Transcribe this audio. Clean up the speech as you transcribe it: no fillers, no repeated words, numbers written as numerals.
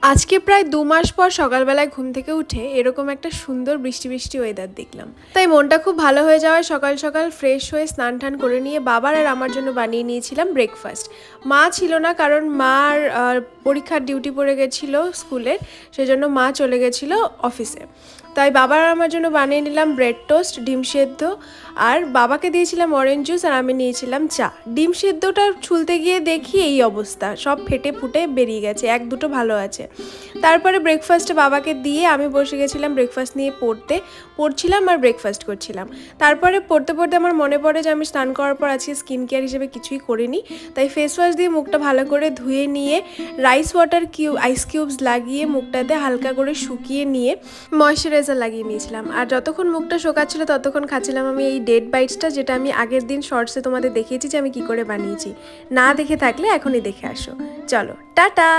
আজকে প্রায় ২ মাস পর সকালবেলায় ঘুম থেকে উঠে এরকম একটা সুন্দর বৃষ্টি বৃষ্টি ওয়েদার দেখলাম। তাই মনটা খুব ভালো হয়ে যাওয়ায় সকাল সকাল ফ্রেশ হয়ে স্নান টান করে নিয়ে বাবার আর আমার জন্য বানিয়ে নিয়েছিলাম ব্রেকফাস্ট। মা ছিল না, কারণ মার পরীক্ষার ডিউটি পড়ে গেছিলো স্কুলের, সেজন্য মা চলে গেছিলো অফিসে। তাই বাবার আর আমার জন্য বানিয়ে নিলাম ব্রেড টোস্ট, ডিম সেদ্ধ, আর বাবাকে দিয়েছিলাম অরেঞ্জ জুস, আর আমি নিয়েছিলাম চা। ডিম সেদ্ধটা ছুলতে গিয়ে দেখি এই অবস্থা, সব ফেটে ফুটে বেরিয়ে গেছে, এক দুটো ভালো আছে। তারপরে ব্রেকফাস্টে বাবাকে দিয়ে আমি বসে গেছিলাম ব্রেকফাস্ট নিয়ে পড়ছিলাম আর ব্রেকফাস্ট করছিলাম। তারপরে পড়তে পড়তে আমার মনে পড়ে যে আমি স্নান করার পর আজকে স্কিন কেয়ার হিসেবে কিছুই করিনি, তাই ফেস ওয়াশ দিয়ে মুখটা ভালো করে ধুয়ে নিয়ে আইস কিউবস লাগিয়ে মুখটাতে হালকা করে শুকিয়ে নিয়ে ময়শ্চারাইজার লাগিয়ে নিয়েছিলাম। আর যতক্ষণ মুখটা শোকাচ্ছিল ততক্ষণ খাচ্ছিলাম আমি এই ডেট বাইটসটা, যেটা আমি আগের দিন শর্টসে তোমাদের দেখিয়েছি যে আমি কি করে বানিয়েছি। না দেখে থাকলে এখনই দেখে আসো। চলো, টাটা।